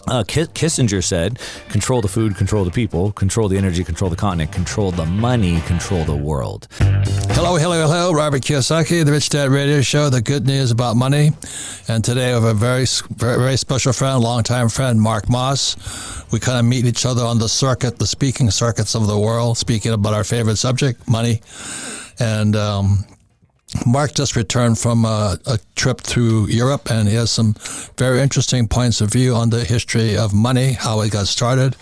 Kissinger said, control the food, control the people, control the energy, control the continent, control the money, control the world. Hello. Robert Kiyosaki, the Rich Dad Radio Show, the good news about money. And today we have a very, very special friend, longtime friend, Mark Moss. We kind of meet each other on the circuit, the speaking circuits of the world, speaking about our favorite subject, money. And Mark just returned from a trip through Europe, and he has some very interesting points of view on the history of money, how it got started.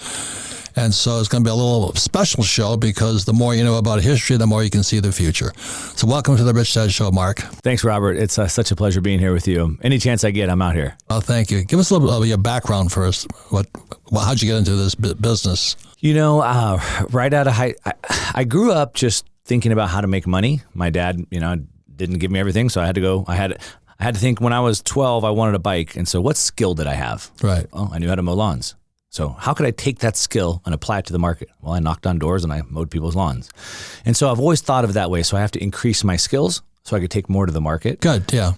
And so it's going to be a little special show because the more you know about history, the more you can see the future. So welcome to the Rich Dad Show, Mark. Thanks, Robert. It's such a pleasure being here with you. Any chance I get, I'm out here. Oh, thank you. Give us a little bit of your background first. How'd you get into this business? Right out of I grew up just thinking about how to make money. My dad, didn't give me everything, so I had to go. I had to think when I was 12, I wanted a bike. And so what skill did I have? Right. Well, I knew how to mow lawns. So how could I take that skill and apply it to the market? Well, I knocked on doors and I mowed people's lawns. And so I've always thought of it that way. So I have to increase my skills so I could take more to the market. Good, yeah.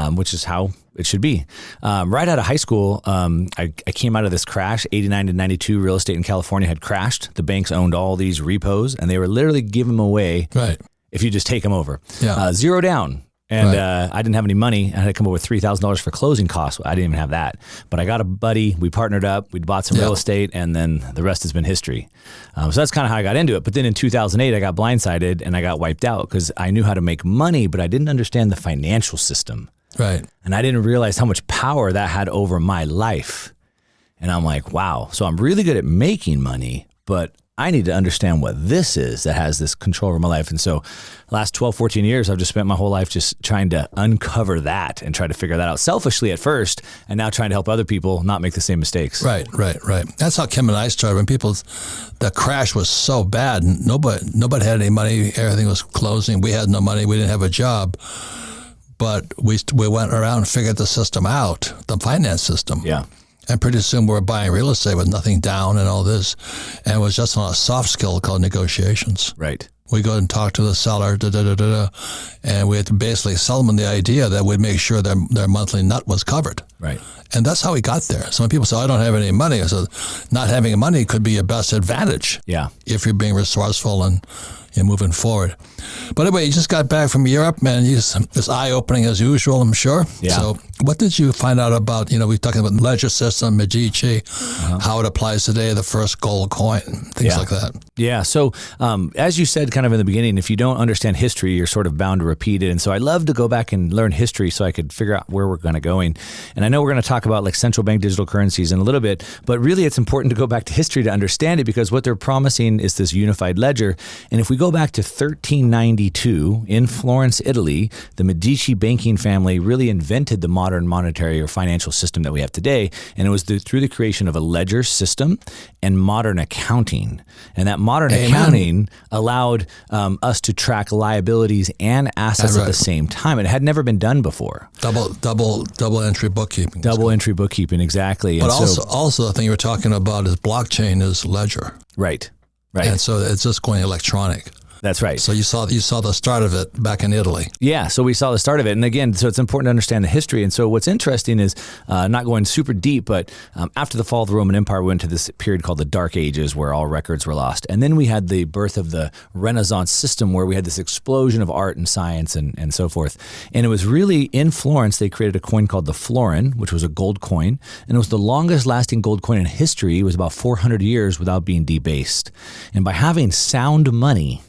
Which is how it should be. Right out of high school, I came out of this crash. 89 to 92, real estate in California had crashed. The banks owned all these repos and they were literally giving them away. Right. If you just take them over. Yeah. Zero down. And right. I didn't have any money. I had to come up with $3,000 for closing costs. I didn't even have that. But I got a buddy. We partnered up. We bought some real estate. And then the rest has been history. So that's kind of how I got into it. But then in 2008, I got blindsided and I got wiped out because I knew how to make money, but I didn't understand the financial system. Right. And I didn't realize how much power that had over my life. And I'm like, wow. So I'm really good at making money, but I need to understand what this is that has this control over my life. And so last 12, 14 years, I've just spent my whole life just trying to uncover that and try to figure that out selfishly at first, and now trying to help other people not make the same mistakes. Right. That's how Kim and I started. When the crash was so bad, nobody had any money. Everything was closing. We had no money. We didn't have a job. But we went around and figured the system out, the finance system. Yeah. And pretty soon we were buying real estate with nothing down and all this. And it was just on a soft skill called negotiations. Right. We go and talk to the seller, and we had to basically sell them the idea that we'd make sure their monthly nut was covered. Right. And that's how we got there. So when people say, I don't have any money, I said, not having money could be your best advantage. Yeah. If you're being resourceful and you're moving forward. But anyway, you just got back from Europe, man. It's eye-opening as usual, I'm sure. Yeah. So what did you find out about, we're talking about ledger system, Medici, how it applies today, the first gold coin, things like that. Yeah. So as you said kind of in the beginning, if you don't understand history, you're sort of bound to repeat it. And so I love to go back and learn history so I could figure out where we're going to go. And I know we're going to talk about like central bank digital currencies in a little bit, but really it's important to go back to history to understand it, because what they're promising is this unified ledger. And if we go back to 1392 in Florence, Italy, the Medici banking family really invented the modern monetary or financial system that we have today. And it was through the creation of a ledger system and modern accounting. And that modern accounting allowed us to track liabilities and assets at the same time. It had never been done before. Double entry bookkeeping. Double entry bookkeeping, exactly. But also the thing you were talking about is blockchain is ledger. Right. And so it's just going electronic. That's right. So you saw the start of it back in Italy. Yeah, so we saw the start of it. And again, so it's important to understand the history. And so what's interesting is not going super deep, but after the fall of the Roman Empire, we went to this period called the Dark Ages where all records were lost. And then we had the birth of the Renaissance system where we had this explosion of art and science and so forth. And it was really in Florence, they created a coin called the florin, which was a gold coin. And it was the longest lasting gold coin in history. It was about 400 years without being debased. And by having sound money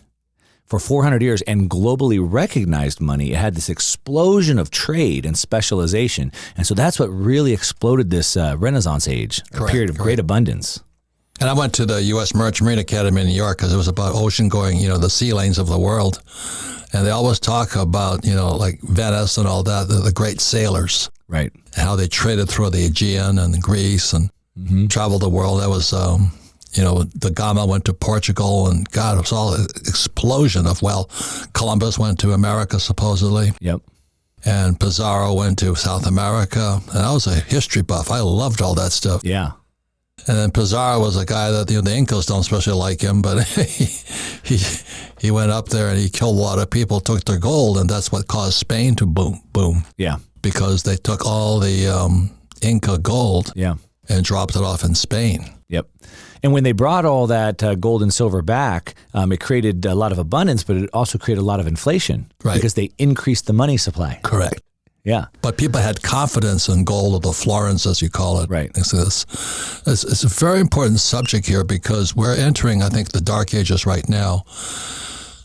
for 400 years and globally recognized money, it had this explosion of trade and specialization. And so that's what really exploded this Renaissance age, a period of great abundance. And I went to the U.S. Merchant Marine Academy in New York because it was about ocean going, the sea lanes of the world. And they always talk about, like Venice and all that, the great sailors. Right. And how they traded through the Aegean and Greece and traveled the world. That was... the Gama went to Portugal, and God, it was all an explosion of Columbus went to America, supposedly. Yep. And Pizarro went to South America. And I was a history buff. I loved all that stuff. Yeah. And then Pizarro was a guy that, the Incas don't especially like him, but he went up there and he killed a lot of people, took their gold, and that's what caused Spain to boom. Yeah. Because they took all the Inca gold. Yeah. and dropped it off in Spain. Yep. And when they brought all that gold and silver back, it created a lot of abundance, but it also created a lot of inflation because they increased the money supply. Correct. Yeah. But people had confidence in gold, or the florins, as you call it. Right. It's a very important subject here because we're entering, I think, the dark ages right now.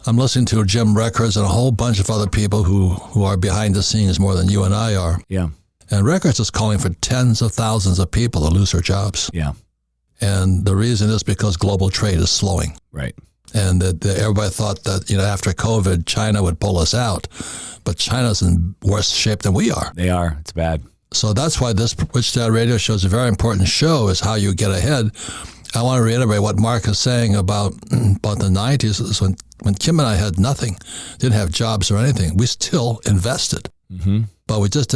I'm listening to Jim Records and a whole bunch of other people who are behind the scenes more than you and I are. Yeah. And Records is calling for tens of thousands of people to lose their jobs. Yeah. And the reason is because global trade is slowing. Right. And that everybody thought that, after COVID, China would pull us out. But China's in worse shape than we are. They are. It's bad. So that's why this Rich Dad Radio Show is a very important show, is how you get ahead. I want to reiterate what Mark is saying about the 90s. Is when Kim and I had nothing, didn't have jobs or anything, we still invested. Mm-hmm. But we just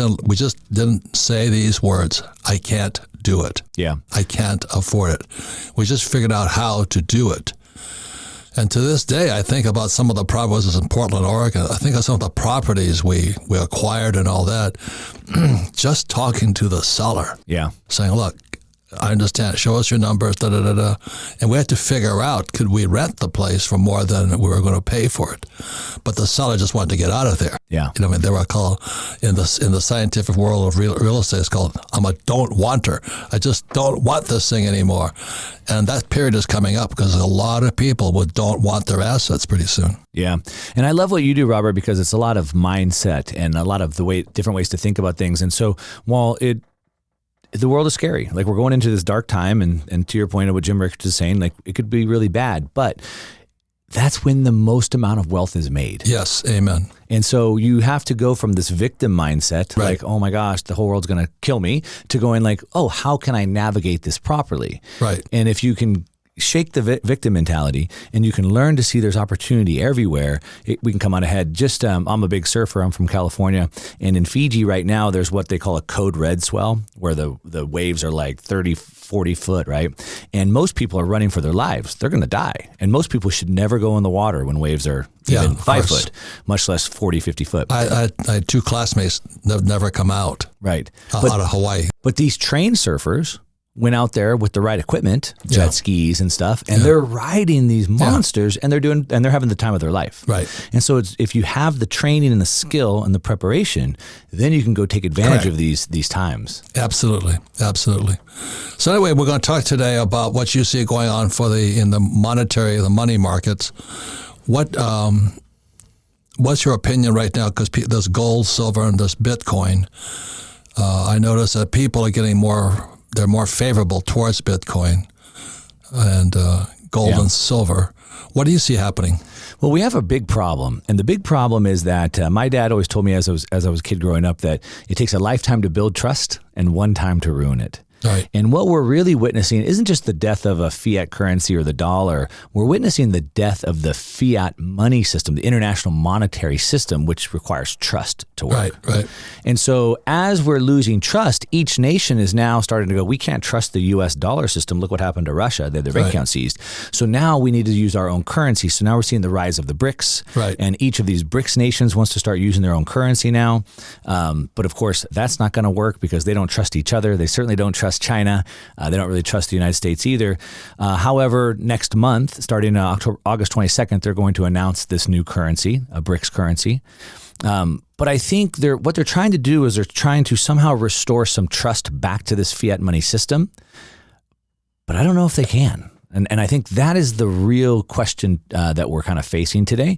didn't say these words, I can't do it. Yeah. I can't afford it. We just figured out how to do it. And to this day, I think about some of the properties in Portland, Oregon. I think of some of the properties we acquired and all that. Just talking to the seller. Yeah. Saying, look, I understand. Show us your numbers, da-da-da-da. And we had to figure out, could we rent the place for more than we were going to pay for it? But the seller just wanted to get out of there. Yeah. They were called, in the scientific world of real estate, it's called, I'm a don't wanter. I just don't want this thing anymore. And that period is coming up because a lot of people don't want their assets pretty soon. Yeah. And I love what you do, Robert, because it's a lot of mindset and a lot of different ways to think about things. And so while the world is scary. Like, we're going into this dark time, and to your point of what Jim Rickards is saying, like, it could be really bad, but that's when the most amount of wealth is made. Yes, amen. And so you have to go from this victim mindset, right, like, oh my gosh, the whole world's going to kill me, to going like, oh, how can I navigate this properly? Right. And if you can shake the victim mentality and you can learn to see there's opportunity everywhere, we can come out ahead. Just, I'm a big surfer. I'm from California. And in Fiji right now, there's what they call a code red swell, where the waves are like 30, 40 foot, right? And most people are running for their lives. They're going to die. And most people should never go in the water when waves are even 5 foot, much less 40, 50 foot. I had two classmates that have never come out. Right. Out of Hawaii. But these trained surfers went out there with the right equipment, jet skis and stuff, and they're riding these monsters, and they're having the time of their life. Right. And so if you have the training and the skill and the preparation, then you can go take advantage of these times. Absolutely. Absolutely. So anyway, we're going to talk today about what you see going on in the money markets. What's your opinion right now? Because there's gold, silver, and there's Bitcoin. I notice that people are getting they're more favorable towards Bitcoin and gold and silver. What do you see happening? Well, we have a big problem, and the big problem is that my dad always told me as I was a kid growing up that it takes a lifetime to build trust and one time to ruin it. Right. And what we're really witnessing isn't just the death of a fiat currency or the dollar. We're witnessing the death of the fiat money system, the international monetary system, which requires trust to work. Right. And so as we're losing trust, each nation is now starting to go, we can't trust the U.S. dollar system. Look what happened to Russia. They had their bank account seized. So now we need to use our own currency. So now we're seeing the rise of the BRICS. Right. And each of these BRICS nations wants to start using their own currency now. But of course, that's not going to work because they don't trust each other. They certainly don't trust China. They don't really trust the United States either. However, next month, starting August 22nd, they're going to announce this new currency, a BRICS currency. But I think what they're trying to do is they're trying to somehow restore some trust back to this fiat money system. But I don't know if they can. And I think that is the real question that we're kind of facing today.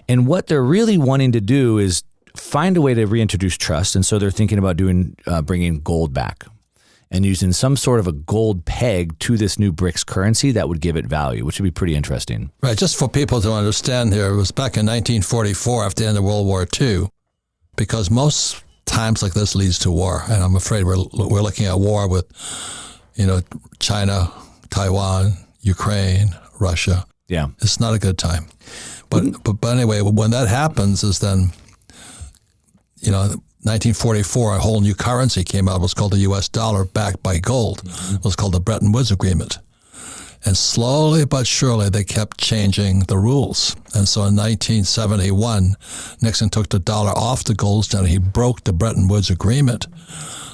And what they're really wanting to do is find a way to reintroduce trust. And so they're thinking about bringing gold back and using some sort of a gold peg to this new BRICS currency that would give it value, which would be pretty interesting. Right. Just for people to understand here, it was back in 1944 after the end of World War II, because most times like this leads to war. And I'm afraid we're looking at war with, China, Taiwan, Ukraine, Russia. Yeah. It's not a good time. But anyway, when that happens is then, 1944, a whole new currency came out. It was called the U.S. dollar, backed by gold. Mm-hmm. It was called the Bretton Woods Agreement. And slowly but surely, they kept changing the rules. And so in 1971, Nixon took the dollar off the gold standard. He broke the Bretton Woods Agreement.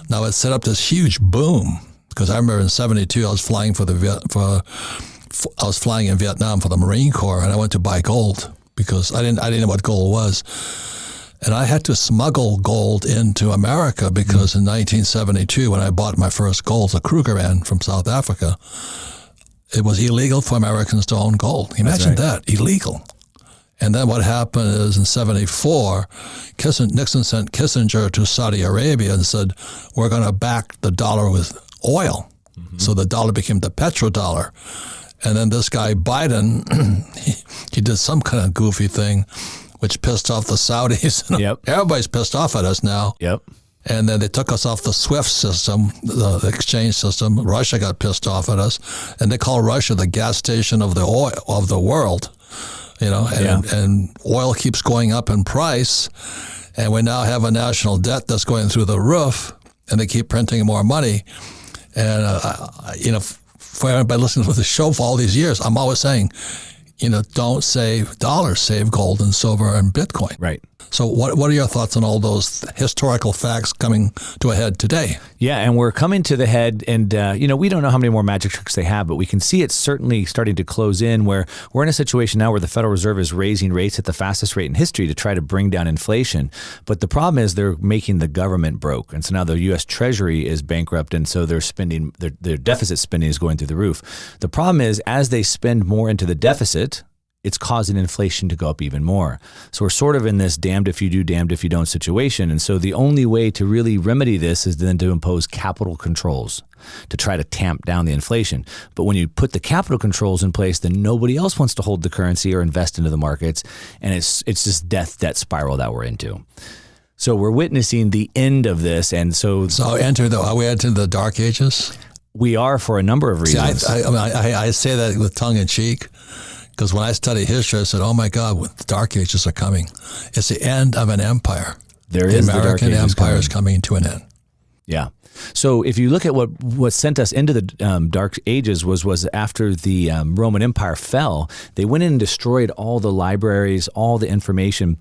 Now, it set up this huge boom Because I remember in '72, I was flying I was flying in Vietnam for the Marine Corps, and I went to buy gold because I didn't know what gold was. And I had to smuggle gold into America because in 1972, when I bought my first gold, a Krugerrand from South Africa, it was illegal for Americans to own gold. Imagine that, illegal. And then what happened is in '74, Nixon sent Kissinger to Saudi Arabia and said, we're going to back the dollar with oil. So the dollar became the petrodollar. And then this guy Biden, he did some kind of goofy thing, which pissed off the Saudis. Yep. Everybody's pissed off at us now. Yep. And then they took us off the SWIFT system, the exchange system. Russia got pissed off at us, and they call Russia the gas station of the oil of the world. And oil keeps going up in price, and we now have a national debt that's going through the roof, and they keep printing more money. And for everybody listening to the show for all these years, I'm always saying, don't save dollars, save gold and silver and Bitcoin. Right. So what are your thoughts on all those historical facts coming to a head today? Yeah, and we're coming to the head, and we don't know how many more magic tricks they have, but we can see it's certainly starting to close in where we're in a situation now where the Federal Reserve is raising rates at the fastest rate in history to try to bring down inflation. But the problem is they're making the government broke. And so now the U.S. Treasury is bankrupt, and so their spending, their deficit spending is going through the roof. The problem is as they spend more into the deficit, it's causing inflation to go up even more. So we're sort of in this damned if you do, damned if you don't situation. And so the only way to really remedy this is then to impose capital controls to try to tamp down the inflation. But when you put the capital controls in place, then nobody else wants to hold the currency or invest into the markets. And it's this debt spiral that we're into. So we're witnessing the end of this. And so are we entering the dark ages? We are, for a number of reasons. See, I say that with tongue in cheek. Because when I studied history, I said, oh my God, the Dark Ages are coming. It's the end of an empire. The American empire is coming to an end. Yeah. So if you look at what sent us into the Dark Ages was after the Roman Empire fell, they went in and destroyed all the libraries, all the information.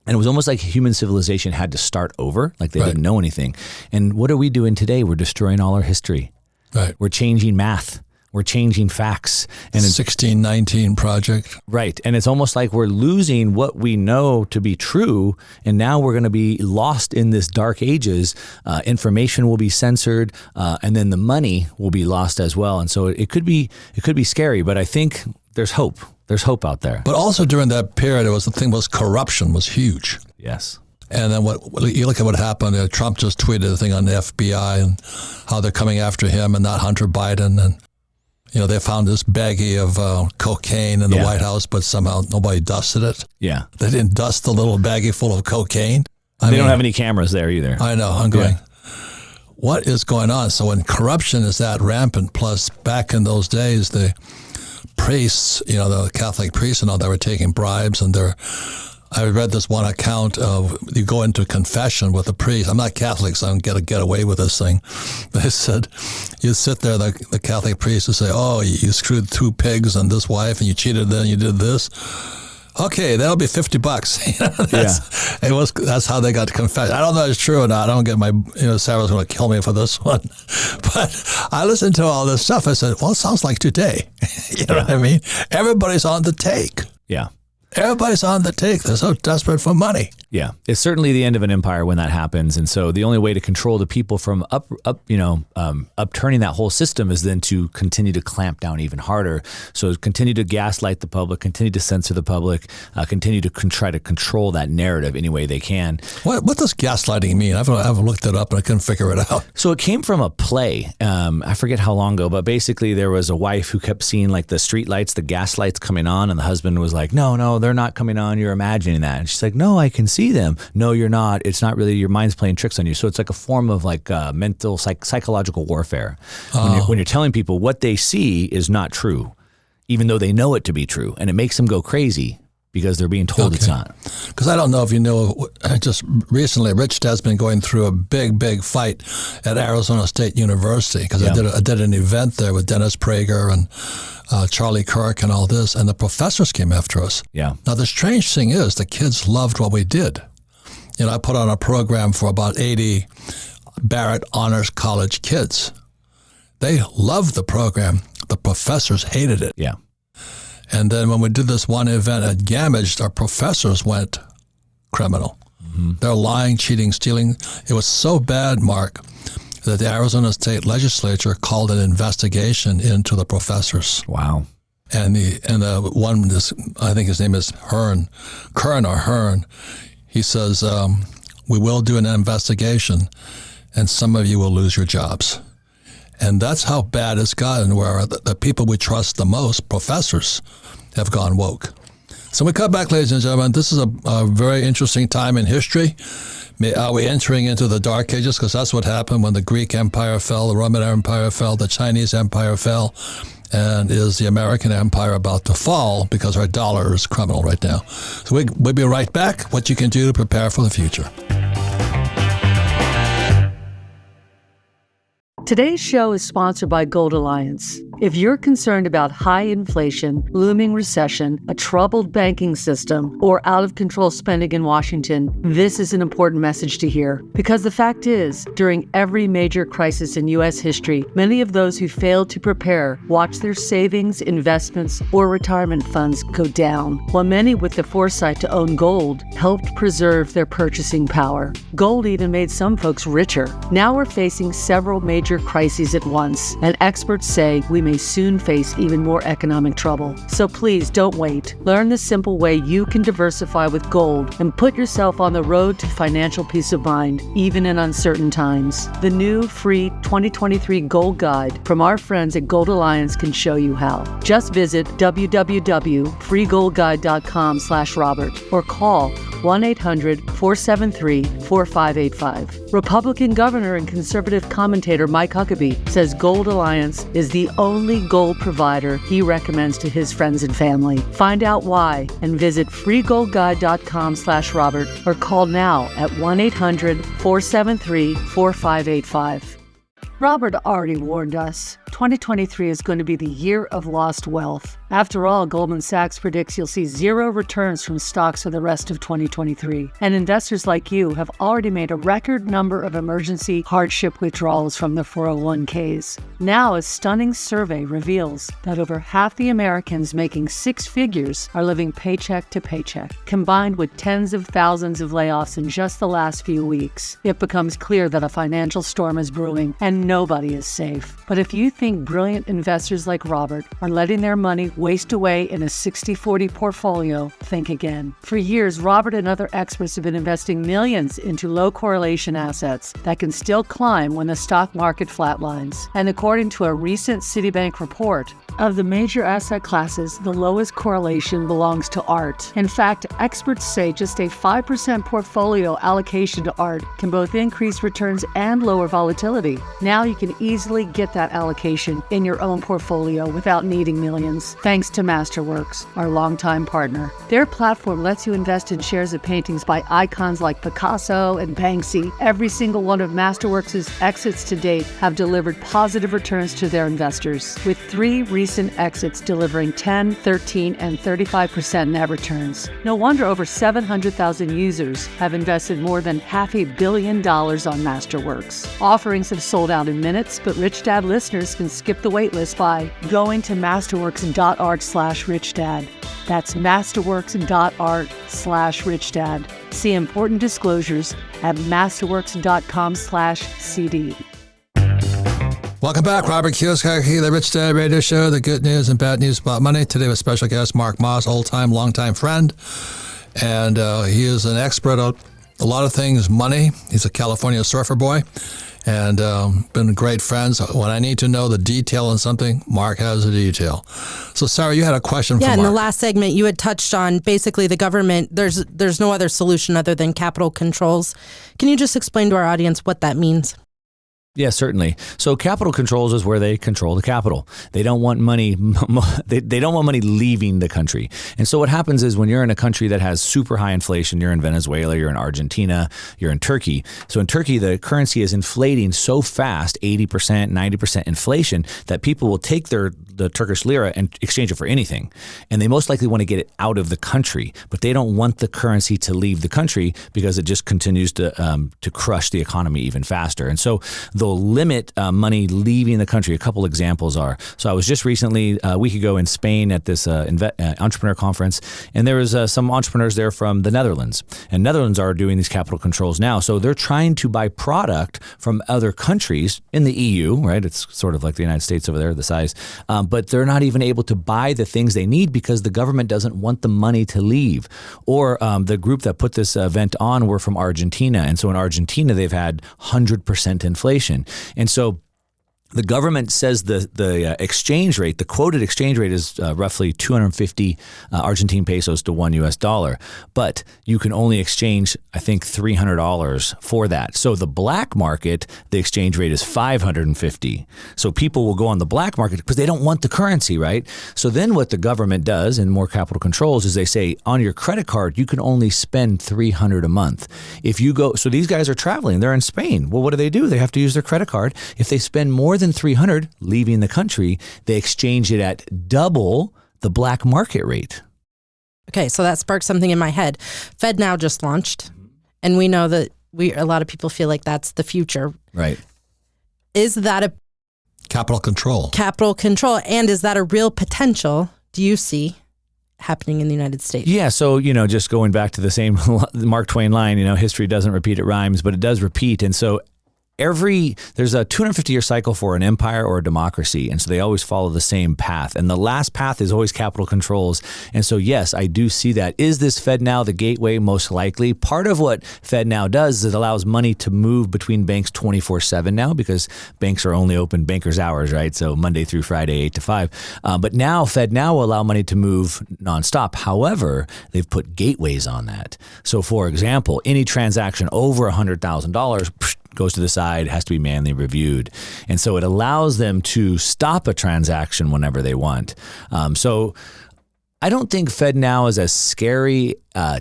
And it was almost like human civilization had to start over, like they didn't know anything. And what are we doing today? We're destroying all our history. Right. We're changing math. We're changing facts. And 1619 project. Right. And it's almost like we're losing what we know to be true. And now we're going to be lost in this dark ages. Information will be censored. And then the money will be lost as well. And so it could be scary, but I think there's hope. There's hope out there. But also during that period, corruption was huge. Yes. And then you look at what happened. Trump just tweeted a thing on the FBI and how they're coming after him and not Hunter Biden. And they found this baggie of cocaine in the White House, but somehow nobody dusted it. Yeah. They didn't dust the little baggie full of cocaine. They don't have any cameras there either. I know. I'm going, what is going on? So when corruption is that rampant, plus back in those days, the priests, the Catholic priests and all, they were taking bribes, and I read this one account of you go into confession with a priest. I'm not Catholic, so I don't get away with this thing. But it said you sit there, the Catholic priest would say, oh, you screwed 2 pigs and this wife, and you cheated then you did this. Okay, that'll be $50. That's how they got confessed. I don't know if it's true or not. I don't get Sarah's going to kill me for this one. But I listened to all this stuff. I said, well, it sounds like today. You know what I mean? Everybody's on the take. Yeah. Everybody's on the take. They're so desperate for money. Yeah, it's certainly the end of an empire when that happens, and so the only way to control the people from upturning that whole system is then to continue to clamp down even harder. So continue to gaslight the public, continue to censor the public, continue to try to control that narrative any way they can. What does gaslighting mean? I've looked it up and I couldn't figure it out. So it came from a play. I forget how long ago, but basically there was a wife who kept seeing like the street lights, the gas lights coming on, and the husband was like, no, they're not coming on. You're imagining that. And she's like, no, I can see them. No, you're not. It's not really, your mind's playing tricks on you. So it's like a form of like mental, psychological warfare. When you're telling people what they see is not true, even though they know it to be true. And it makes them go crazy because they're being told it's not. Because I don't know if you know, just recently, Rich Dad's been going through a big fight at Arizona State University because I did an event there with Dennis Prager and Charlie Kirk and all this, and the professors came after us. Yeah. Now, the strange thing is the kids loved what we did. I put on a program for about 80 Barrett Honors College kids. They loved the program. The professors hated it. Yeah. And then when we did this one event at Gamage, our professors went criminal. Mm-hmm. They're lying, cheating, stealing. It was so bad, Mark, that the Arizona State Legislature called an investigation into the professors. Wow. And the one, I think his name is Kern or Hearn, he says, we will do an investigation and some of you will lose your jobs. And that's how bad it's gotten, where the people we trust the most, professors, have gone woke. So we come back, ladies and gentlemen. This is a very interesting time in history. Are we entering into the Dark Ages? Because that's what happened when the Greek Empire fell, the Roman Empire fell, the Chinese Empire fell. And is the American empire about to fall because our dollar is criminal right now? So we'll be right back. What you can do to prepare for the future. Today's show is sponsored by Gold Alliance. If you're concerned about high inflation, looming recession, a troubled banking system, or out-of-control spending in Washington, this is an important message to hear. Because the fact is, during every major crisis in U.S. history, many of those who failed to prepare watched their savings, investments, or retirement funds go down, while many with the foresight to own gold helped preserve their purchasing power. Gold even made some folks richer. Now we're facing several major crises at once, and experts say we may soon face even more economic trouble. So please don't wait. Learn the simple way you can diversify with gold and put yourself on the road to financial peace of mind, even in uncertain times. The new free 2023 Gold Guide from our friends at Gold Alliance can show you how. Just visit www.freegoldguide.com/Robert or call 1-800-473-4585. Republican Governor and conservative commentator Mike Huckabee says Gold Alliance is the only gold provider he recommends to his friends and family. Find out why and visit freegoldguide.com/Robert or call now at 1-800-473-4585. Robert already warned us. 2023 is going to be the year of lost wealth. After all, Goldman Sachs predicts you'll see zero returns from stocks for the rest of 2023. And investors like you have already made a record number of emergency hardship withdrawals from their 401ks. Now, a stunning survey reveals that over half the Americans making six figures are living paycheck to paycheck. Combined with tens of thousands of layoffs in just the last few weeks, it becomes clear that a financial storm is brewing and nobody is safe. But if you think brilliant investors like Robert are letting their money waste away in a 60-40 portfolio, think again. For years, Robert and other experts have been investing millions into low correlation assets that can still climb when the stock market flatlines. And according to a recent Citibank report, of the major asset classes, the lowest correlation belongs to art. In fact, experts say just a 5% portfolio allocation to art can both increase returns and lower volatility. Now you can easily get that allocation in your own portfolio without needing millions, thanks to Masterworks, our longtime partner. Their platform lets you invest in shares of paintings by icons like Picasso and Banksy. Every single one of Masterworks' exits to date have delivered positive returns to their investors, with 3 recent exits delivering 10, 13, and 35% net returns. No wonder over 700,000 users have invested more than $500 million on Masterworks. Offerings have sold out in minutes, but Rich Dad listeners can skip the waitlist by going to masterworks.art/richdad. That's masterworks.art/richdad. See important disclosures at masterworks.com/CD. Welcome back. Robert Kiyosaki, the Rich Dad Radio Show, the good news and bad news about money. Today with special guest Mark Moss, old-time, long-time friend. And he is an expert on a lot of things money. He's a California surfer boy and been great friends. When I need to know the detail on something, Mark has the detail. So, Sarah, you had a question for Mark. Yeah, in the last segment, you had touched on basically the government. There's no other solution other than capital controls. Can you just explain to our audience what that means? Yeah, certainly. So capital controls is where they control the capital. They don't want money. They don't want money leaving the country. And so what happens is when you're in a country that has super high inflation, you're in Venezuela, you're in Argentina, you're in Turkey. So in Turkey, the currency is inflating so fast, 80%, 90% inflation, that people will take their the Turkish lira and exchange it for anything. And they most likely want to get it out of the country, but they don't want the currency to leave the country because it just continues to crush the economy even faster. And so they'll limit money leaving the country. A couple examples are, so I was just recently, a week ago in Spain at this entrepreneur conference, and there was some entrepreneurs there from the Netherlands. And Netherlands are doing these capital controls now. So they're trying to buy product from other countries in the EU, right? It's sort of like the United States over there, the size. But they're not even able to buy the things they need because the government doesn't want the money to leave. Or the group that put this event on were from Argentina. And so in Argentina, they've had 100% inflation. And so the government says the exchange rate, the quoted exchange rate is roughly 250 Argentine pesos to $1 US. But you can only exchange, I think, $300 for that. So the black market, the exchange rate is 550. So people will go on the black market because they don't want the currency, right? So then what the government does in more capital controls is they say on your credit card, you can only spend $300 a month. If you go, so these guys are traveling, they're in Spain. Well, what do? They have to use their credit card. If they spend more than 300 leaving the country, they exchange it at double the black market rate. Okay, so that sparked something in my head. FedNow just launched, and we know that a lot of people feel like that's the future. Right. Is that a capital control? Capital control, and is that a real potential? Do you see happening in the United States? Yeah, so, just going back to the same Mark Twain line, history doesn't repeat, it rhymes, but it does repeat. And so there's a 250-year cycle for an empire or a democracy, and so they always follow the same path. And the last path is always capital controls. And so, yes, I do see that. Is this FedNow the gateway? Most likely. Part of what FedNow does is it allows money to move between banks 24/7 now because banks are only open bankers' hours, right? So Monday through Friday, 8 to 5. But now FedNow will allow money to move nonstop. However, they've put gateways on that. So, for example, any transaction over $100,000 goes to the side, has to be manually reviewed. And so it allows them to stop a transaction whenever they want. So I don't think FedNow is as scary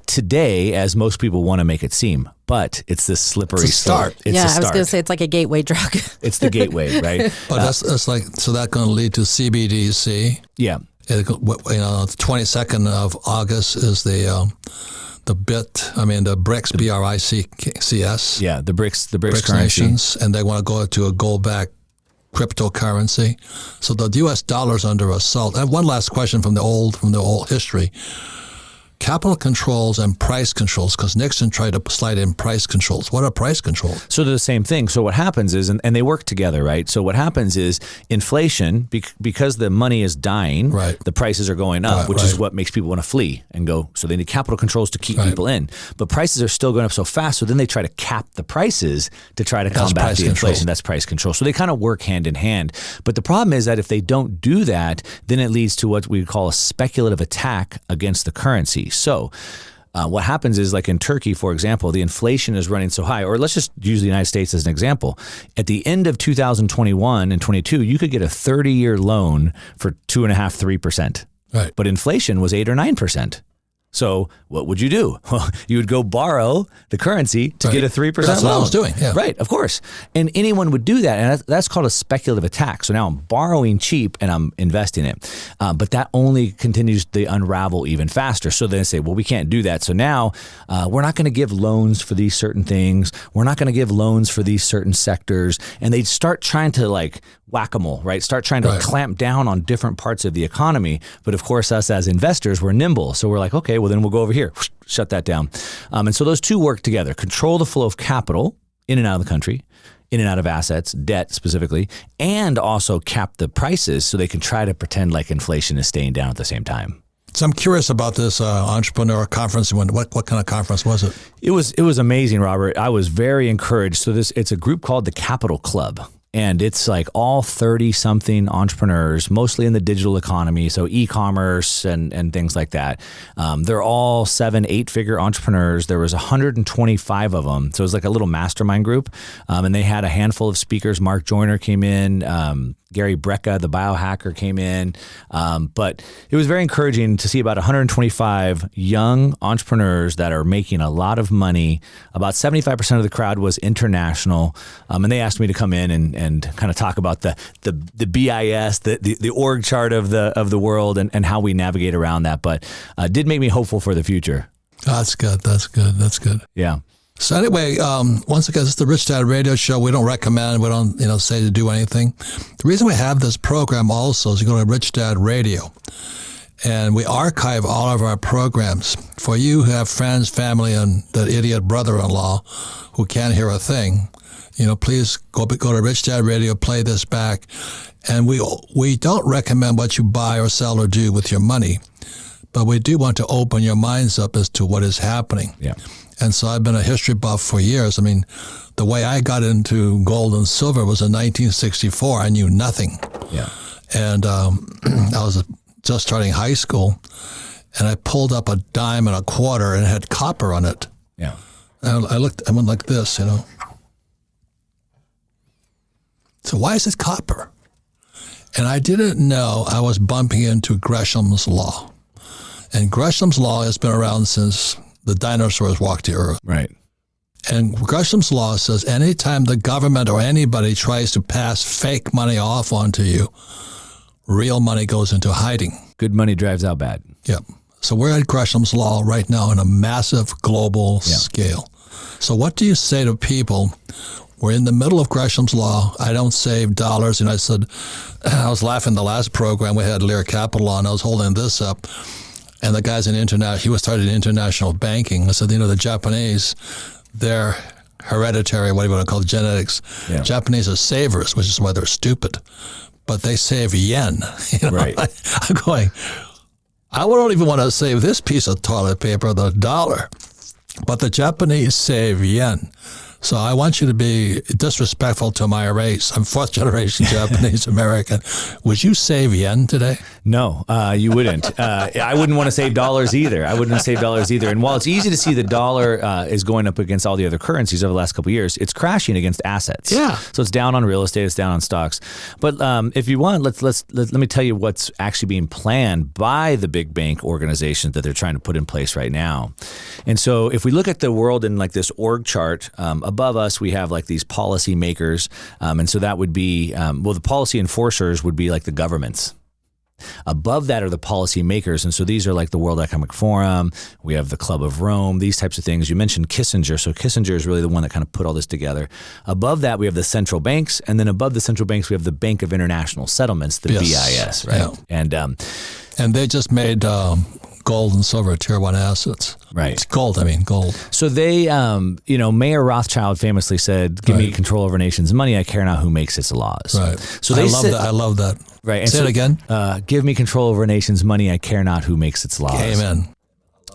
today as most people want to make it seem, but it's this slippery start. It's I a was start. going to say it's like a gateway drug. It's the gateway, right? But that's like, so that's going to lead to CBDC. Yeah. The 22nd of August is the BRICS, BRICS. Yeah, the BRICS currency. Nations, and they want to go to a gold-backed cryptocurrency. So the U.S. dollar's under assault. And one last question from the old history. Capital controls and price controls, because Nixon tried to slide in price controls. What are price controls? So they're the same thing. So what happens is, and they work together, right? So what happens is inflation, because the money is dying, right, the prices are going up, which is what makes people want to flee and go. So they need capital controls to keep people in. But prices are still going up so fast, so then they try to cap the prices to try to combat the inflation. That's price control. So they kind of work hand in hand. But the problem is that if they don't do that, then it leads to what we call a speculative attack against the currency. So what happens is, like in Turkey, for example, the inflation is running so high, or let's just use the United States as an example. At the end of 2021 and 22, you could get a 30-year loan for 2.5%, 3%. Right. But inflation was 8 or 9%. So what would you do? Well, you would go borrow the currency to get a 3% loan. That's what I was doing. Yeah. Right, of course. And anyone would do that. And that's called a speculative attack. So now I'm borrowing cheap and I'm investing it. But that only continues to unravel even faster. So they say, well, we can't do that. So now we're not going to give loans for these certain things. We're not going to give loans for these certain sectors. And they start trying to whack-a-mole, right? Start trying to clamp down on different parts of the economy. But of course, us as investors, we're nimble. So we're like, okay, well then we'll go over here, shut that down. And so those two work together. Control the flow of capital in and out of the country, in and out of assets, debt specifically, and also cap the prices so they can try to pretend like inflation is staying down at the same time. So I'm curious about this entrepreneur conference. What kind of conference was it? It was amazing, Robert. I was very encouraged. So it's a group called the Capital Club. And it's like all 30-something entrepreneurs, mostly in the digital economy, so e-commerce and things like that. They're all 7, 8-figure entrepreneurs. There was 125 of them. So it was like a little mastermind group. And they had a handful of speakers. Mark Joyner came in. Gary Brecka, the biohacker, came in. But it was very encouraging to see about 125 young entrepreneurs that are making a lot of money. About 75% of the crowd was international. And they asked me to come in and kind of talk about the BIS, the org chart of the world and how we navigate around that. But did make me hopeful for the future. That's good. That's good. Yeah. So anyway, once again, this is the Rich Dad Radio Show. We don't recommend, we don't, say to do anything. The reason we have this program also is you go to Rich Dad Radio, and we archive all of our programs. For you who have friends, family, and that idiot brother-in-law who can't hear a thing, please go to Rich Dad Radio, play this back. And we don't recommend what you buy or sell or do with your money, but we do want to open your minds up as to what is happening. Yeah. And so I've been a history buff for years. I mean, the way I got into gold and silver was in 1964. I knew nothing. Yeah. And I was just starting high school, and I pulled up a dime and a quarter, and it had copper on it. Yeah. And I went like this, So why is it copper? And I didn't know I was bumping into Gresham's Law. And Gresham's Law has been around since the dinosaurs walked the earth. Right. And Gresham's Law says anytime the government or anybody tries to pass fake money off onto you, real money goes into hiding. Good money drives out bad. Yep. So we're at Gresham's Law right now on a massive global scale. So what do you say to people? We're in the middle of Gresham's Law. I don't save dollars. And I said, I was laughing the last program we had Lear Capital on. I was holding this up. And the guy's he was started in international banking. I said, the Japanese, they're hereditary, what do you want to call it, genetics. Yeah. Japanese are savers, which is why they're stupid. But they save yen. Right. I'm going, I don't even want to save this piece of toilet paper, the dollar. But the Japanese save yen. So I want you to be disrespectful to my race. I'm fourth generation Japanese American. Would you save yen today? No, you wouldn't. I wouldn't want to save dollars either. And while it's easy to see the dollar is going up against all the other currencies over the last couple of years, it's crashing against assets. Yeah. So it's down on real estate, it's down on stocks. But if you want, let me tell you what's actually being planned by the big bank organizations that they're trying to put in place right now. And so if we look at the world in like this org chart, above us, we have like these policy makers. And so that would be, the policy enforcers would be like the governments. Above that are the policy makers. And so these are like the World Economic Forum. We have the Club of Rome, these types of things. You mentioned Kissinger. So Kissinger is really the one that kind of put all this together. Above that, we have the central banks. And then above the central banks, we have the Bank of International Settlements, the BIS, right? Yeah. And they just made gold and silver tier 1 assets. Right. It's gold. So they, Mayor Rothschild famously said, give me control over a nation's money. I care not who makes its laws. Right. So I love that. Right. And Say it again. Give me control over a nation's money. I care not who makes its laws. Amen.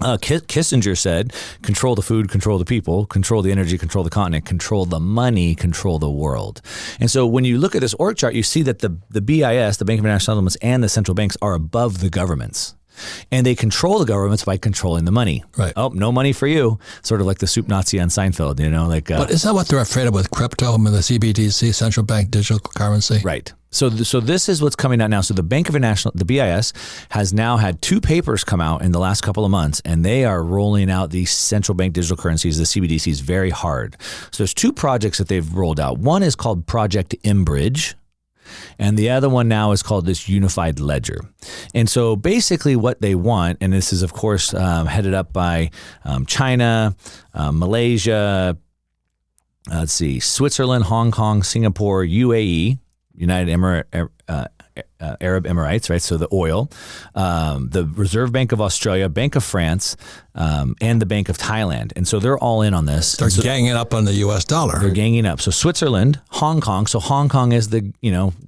Kissinger said, control the food, control the people, control the energy, control the continent, control the money, control the world. And so when you look at this org chart, you see that the BIS, the Bank of International Settlements, and the central banks are above the governments. And they control the governments by controlling the money. Right. Oh, no money for you. Sort of like the soup Nazi on Seinfeld, But is that what they're afraid of with crypto and the CBDC, central bank digital currency? Right. So this is what's coming out now. So the Bank of International, the BIS, has now had 2 papers come out in the last couple of months, and they are rolling out these central bank digital currencies, the CBDCs, very hard. So there's 2 projects that they've rolled out. One is called Project Imbridge, and the other one now is called this Unified Ledger. And so basically what they want, and this is, of course, headed up by China, Malaysia, Switzerland, Hong Kong, Singapore, UAE, United Arab Emirates, right? So the oil, the Reserve Bank of Australia, Bank of France, and the Bank of Thailand. And so they're all in on this. They're ganging up on the U.S. dollar. They're ganging up. So Switzerland, Hong Kong. So Hong Kong is the,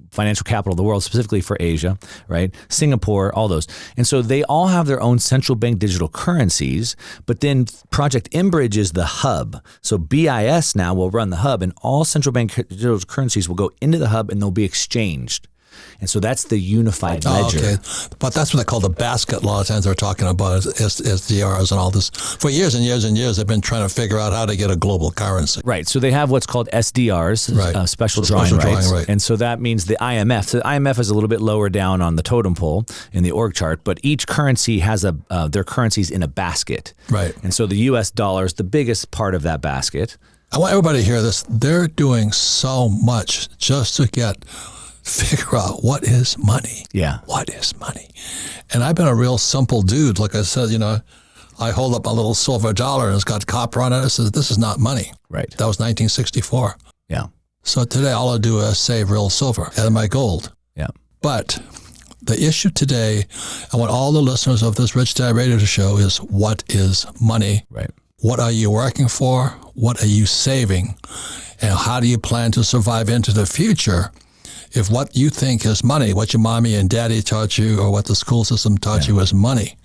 financial capital of the world, specifically for Asia, right? Singapore, all those. And so they all have their own central bank digital currencies, but then Project Imbridge is the hub. So BIS now will run the hub, and all central bank digital currencies will go into the hub and they'll be exchanged. And so that's the unified ledger. Okay. But that's what they call the basket. A lot of times they're talking about SDRs and all this. For years and years and years, they've been trying to figure out how to get a global currency. Right. So they have what's called SDRs, special drawing rights. Right. And so that means the IMF. So the IMF is a little bit lower down on the totem pole in the org chart, but each currency has their currencies in a basket. Right. And so the US dollar is the biggest part of that basket. I want everybody to hear this. They're doing so much just to figure out what is money. Yeah. What is money? And I've been a real simple dude. Like I said, I hold up a little silver dollar and it's got copper on it. It says, this is not money. Right. That was 1964. Yeah. So today, all I do is save real silver and my gold. Yeah. But the issue today, I want all the listeners of this Rich Dad Radio Show is, what is money? Right. What are you working for? What are you saving? And how do you plan to survive into the future if what you think is money, what your mommy and daddy taught you or what the school system taught you is money,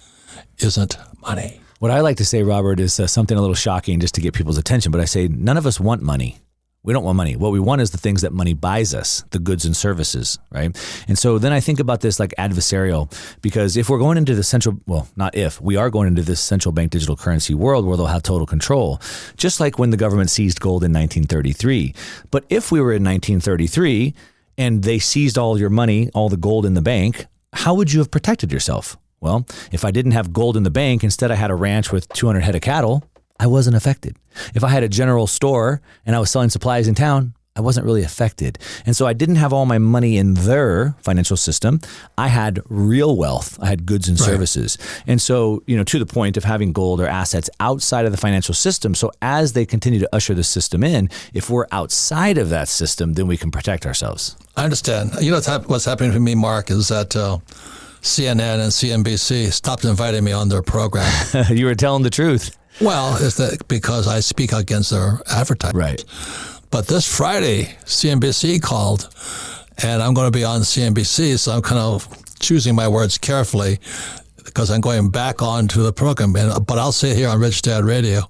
isn't money? What I like to say, Robert, is something a little shocking just to get people's attention. But I say none of us want money. We don't want money. What we want is the things that money buys us, the goods and services, right? And so then I think about this like adversarial, because if we're going into the we are going into this central bank digital currency world where they'll have total control, just like when the government seized gold in 1933. But if we were in 1933 and they seized all your money, all the gold in the bank, how would you have protected yourself? Well, if I didn't have gold in the bank, instead I had a ranch with 200 head of cattle, I wasn't affected. If I had a general store and I was selling supplies in town, I wasn't really affected. And so I didn't have all my money in their financial system. I had real wealth. I had goods and services. And so, to the point of having gold or assets outside of the financial system. So as they continue to usher the system in, if we're outside of that system, then we can protect ourselves. I understand. What's happening to me, Mark, is that CNN and CNBC stopped inviting me on their program. You were telling the truth. Well, it's that because I speak against their advertising. Right. But this Friday, CNBC called, and I'm going to be on CNBC, so I'm kind of choosing my words carefully because I'm going back onto the program. But I'll say here on Rich Dad Radio,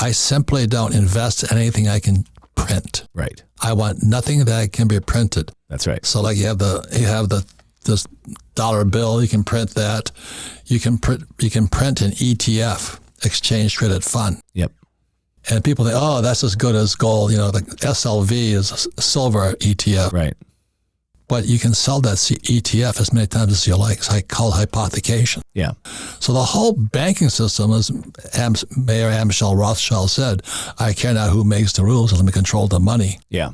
I simply don't invest in anything I can print. Right. I want nothing that can be printed. That's right. So like this dollar bill, you can print that. You can print an ETF. Exchange traded fund. Yep. And people think, oh, that's as good as gold. The SLV is a silver ETF. Right. But you can sell that ETF as many times as you like. It's called hypothecation. Yeah. So the whole banking system, as Mayor Amschel Rothschild said, I care not who makes the rules, let me control the money. Yeah.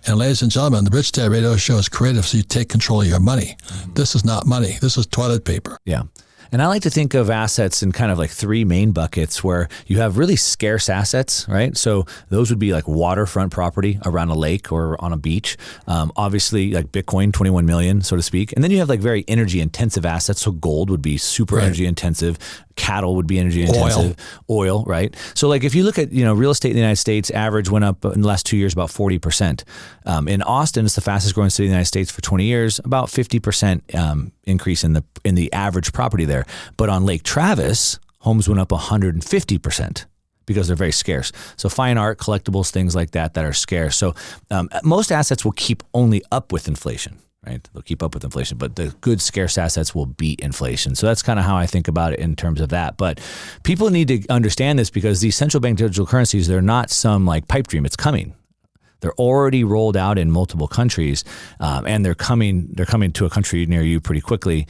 And ladies and gentlemen, the Rich Dad Radio Show is creative, so you take control of your money. Mm-hmm. This is not money. This is toilet paper. Yeah. And I like to think of assets in kind of like three main buckets where you have really scarce assets, right? So those would be like waterfront property around a lake or on a beach. Obviously like Bitcoin, 21 million, so to speak. And then you have like very energy intensive assets. So gold would be super energy intensive. Cattle would be energy intensive. Oil, right? So like if you look at, real estate in the United States, average went up in the last 2 years about 40%. In Austin, it's the fastest growing city in the United States for 20 years, about 50% increase in the average property there. But on Lake Travis, homes went up 150% because they're very scarce. So fine art, collectibles, things like that are scarce. So most assets will keep only up with inflation. Right? They'll keep up with inflation, but the good scarce assets will beat inflation. So that's kind of how I think about it in terms of that. But people need to understand this because these central bank digital currencies, they're not some like pipe dream. It's coming. They're already rolled out in multiple countries, and they're coming to a country near you pretty quickly.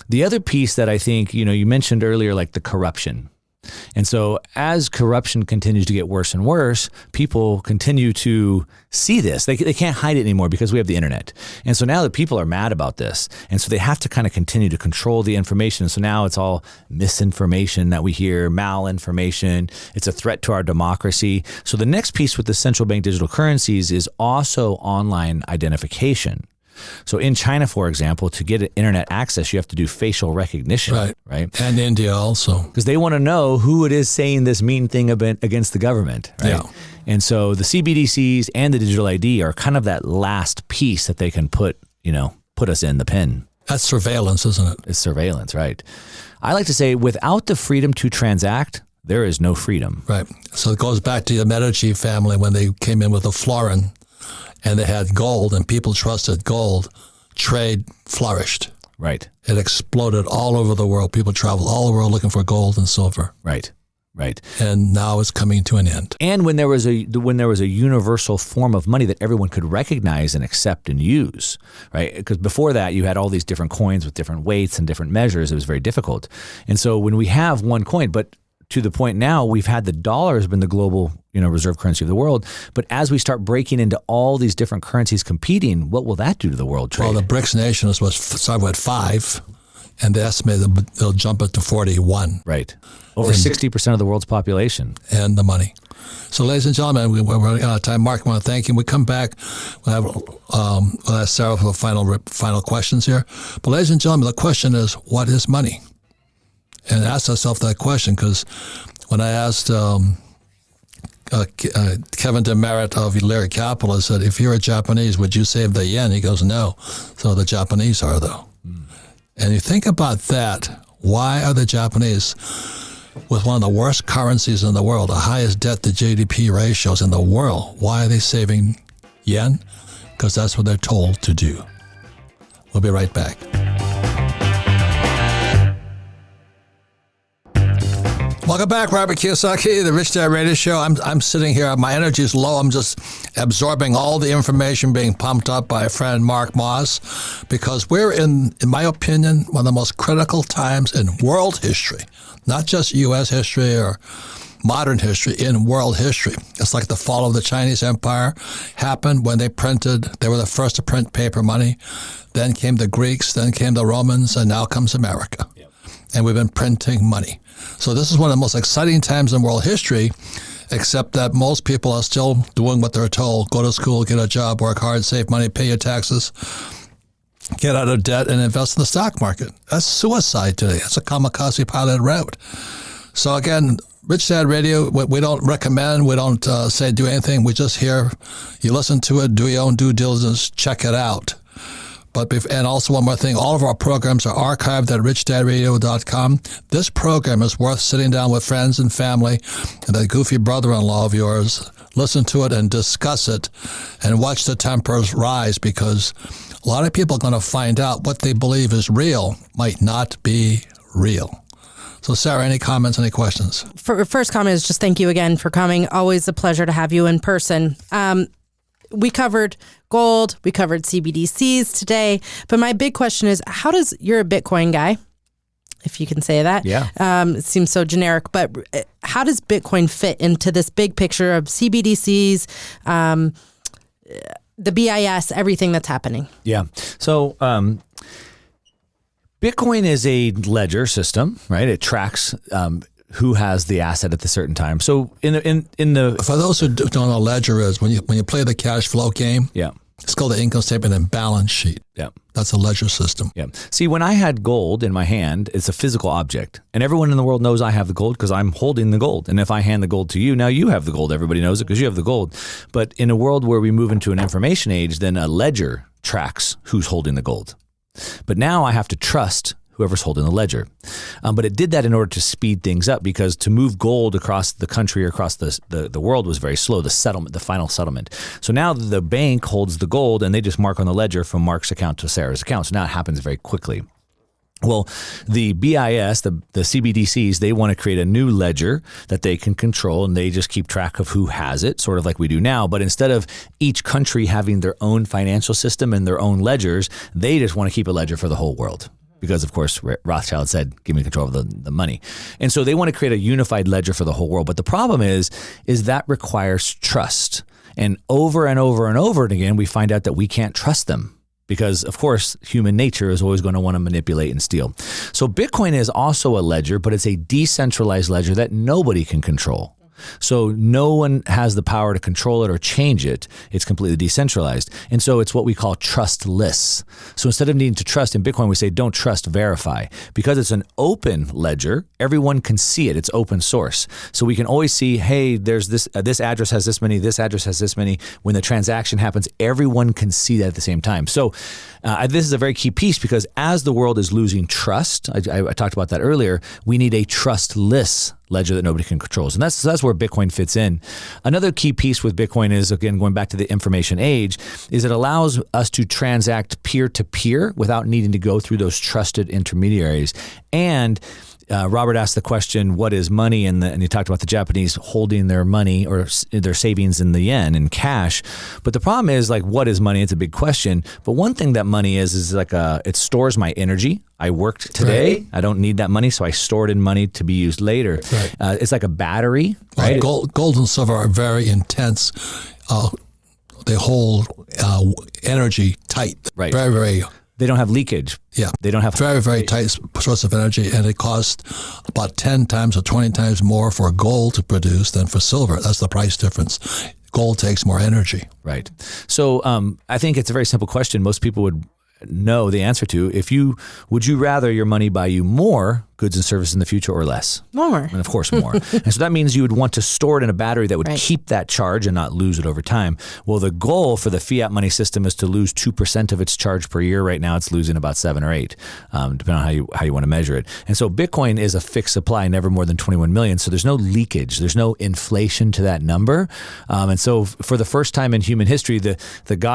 The other piece that I think, you mentioned earlier, like the corruption. And so as corruption continues to get worse and worse, people continue to see this. They can't hide it anymore because we have the internet. And so now the people are mad about this. And so they have to kind of continue to control the information. So now it's all misinformation that we hear, malinformation. It's a threat to our democracy. So the next piece with the central bank digital currencies is also online identification. So in China, for example, to get internet access, you have to do facial recognition, right? And India also. Because they want to know who it is saying this mean thing against the government, right? Yeah. And so the CBDCs and the digital ID are kind of that last piece that they can put us in the pin. That's surveillance, isn't it? It's surveillance, right? I like to say without the freedom to transact, there is no freedom. Right. So it goes back to the Medici family when they came in with a florin. And they had gold, and people trusted gold. Trade flourished. Right. It exploded all over the world. People traveled all over the world looking for gold and silver. Right. And now it's coming to an end. And when there was a universal form of money that everyone could recognize and accept and use, right? Because before that, you had all these different coins with different weights and different measures. It was very difficult. And so when we have one coin, but to the point now we've had the dollar has been the global reserve currency of the world. But as we start breaking into all these different currencies competing, what will that do to the world trade? Well, the BRICS nations was started with 5, and they estimate they'll jump it to 41. Right. Over 60% of the world's population. And the money. So, ladies and gentlemen, we're running out of time. Mark, I want to thank you. When we come back, we'll ask Sarah for the final questions here. But, ladies and gentlemen, the question is, what is money? And ask yourself that question, because when I asked Kevin DeMeritt of Lyric Capital, I said, if you're a Japanese, would you save the yen? He goes, no. So the Japanese are, though. And you think about that. Why are the Japanese, with one of the worst currencies in the world, the highest debt to GDP ratios in the world, why are they saving yen? Because that's what they're told to do. We'll be right back. Welcome back, Robert Kiyosaki, the Rich Dad Radio Show. I'm sitting here. My energy is low. I'm just absorbing all the information being pumped up by a friend, Mark Moss, because we're in my opinion, one of the most critical times in world history, not just U.S. history or modern history, in world history. It's like the fall of the Chinese Empire happened when they were the first to print paper money. Then came the Greeks, then came the Romans, and now comes America. Yep. And we've been printing money. So this is one of the most exciting times in world history, except that most people are still doing what they're told. Go to school, get a job, work hard, save money, pay your taxes, get out of debt, and invest in the stock market. That's suicide today. That's a kamikaze pilot route. So again, Rich Dad Radio, we don't recommend, we don't say do anything. We just hear, you listen to it, do your own due diligence, check it out. And also one more thing, all of our programs are archived at richdadradio.com. This program is worth sitting down with friends and family and that goofy brother-in-law of yours. Listen to it and discuss it and watch the tempers rise, because a lot of people are going to find out what they believe is real might not be real. So, Sarah, any comments, any questions? First comment is just thank you again for coming. Always a pleasure to have you in person. We covered gold, we covered CBDCs today, but my big question is, you're a Bitcoin guy, if you can say that. Yeah. It seems so generic, but how does Bitcoin fit into this big picture of CBDCs, the BIS, everything that's happening? Yeah. So, Bitcoin is a ledger system, right? It tracks who has the asset at the certain time. So in the for those who don't know what a ledger is, when you play the cash flow game, yeah, it's called the income statement and balance sheet. Yeah. That's a ledger system. Yeah. See, when I had gold in my hand, it's a physical object. And everyone in the world knows I have the gold because I'm holding the gold. And if I hand the gold to you, now you have the gold. Everybody knows it because you have the gold. But in a world where we move into an information age, then a ledger tracks who's holding the gold. But now I have to trust whoever's holding the ledger. But it did that in order to speed things up, because to move gold across the country or across the world was very slow, the final settlement. So now the bank holds the gold and they just mark on the ledger from Mark's account to Sarah's account. So now it happens very quickly. Well, the BIS, the CBDCs, they want to create a new ledger that they can control, and they just keep track of who has it, sort of like we do now. But instead of each country having their own financial system and their own ledgers, they just want to keep a ledger for the whole world. Because, of course, Rothschild said, give me control of the money. And so they want to create a unified ledger for the whole world. But the problem is that requires trust. And over and over and over again, we find out that we can't trust them. Because, of course, human nature is always going to want to manipulate and steal. So Bitcoin is also a ledger, but it's a decentralized ledger that nobody can control. So no one has the power to control it or change it. It's completely decentralized. And so it's what we call trustless. So instead of needing to trust in Bitcoin, we say don't trust, verify. Because it's an open ledger, everyone can see it. It's open source. So we can always see, hey, there's this address has this many, this address has this many. When the transaction happens, everyone can see that at the same time. So this is a very key piece, because as the world is losing trust, I talked about that earlier, we need a trustless ledger that nobody can control. And that's where Bitcoin fits in. Another key piece with Bitcoin is, again, going back to the information age, is it allows us to transact peer-to-peer without needing to go through those trusted intermediaries. And Robert asked the question, what is money? And you talked about the Japanese holding their money or their savings in the yen, in cash. But the problem is, like, what is money? It's a big question. But one thing that money is like it stores my energy. I worked today. Right. I don't need that money, so I store it in money to be used later. Right. It's like a battery. Right? Gold and silver are very intense. They hold energy tight. Right. Very, very. They don't have leakage. Yeah. They don't have very, very tight source of energy, and it costs about 10 times or 20 times more for gold to produce than for silver. That's the price difference. Gold takes more energy. Right. So I think it's a very simple question. Most people would know the answer to. Would you rather your money buy you more goods and services in the future or less? More. And of course, more. And so that means you would want to store it in a battery that would keep that charge and not lose it over time. Well, the goal for the fiat money system is to lose 2% of its charge per year. Right now, it's losing about 7 or 8, depending on how you want to measure it. And so Bitcoin is a fixed supply, never more than 21 million. So there's no leakage. There's no inflation to that number. And so for the first time in human history, the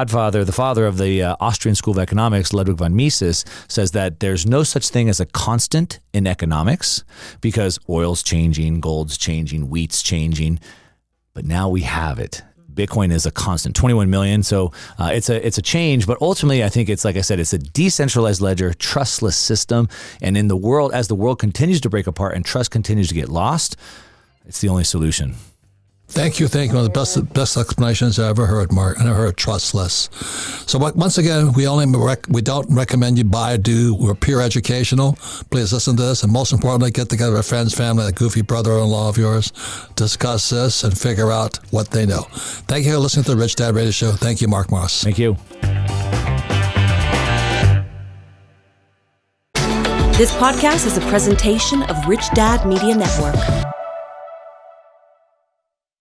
father of the Austrian School of Economics, Ludwig von Mises, says that there's no such thing as a constant in economics, because oil's changing, gold's changing, wheat's changing, but now we have it. Bitcoin is a constant, 21 million. So it's a change, but ultimately I think it's, like I said, it's a decentralized ledger, trustless system. And in the world, as the world continues to break apart and trust continues to get lost, it's the only solution. Thank you. One of the best explanations I ever heard, Mark. I never heard trustless. So once again, we don't recommend you buy or do. We're pure educational. Please listen to this. And most importantly, get together with friends, family, that goofy brother-in-law of yours, discuss this and figure out what they know. Thank you for listening to the Rich Dad Radio Show. Thank you, Mark Moss. Thank you. This podcast is a presentation of Rich Dad Media Network.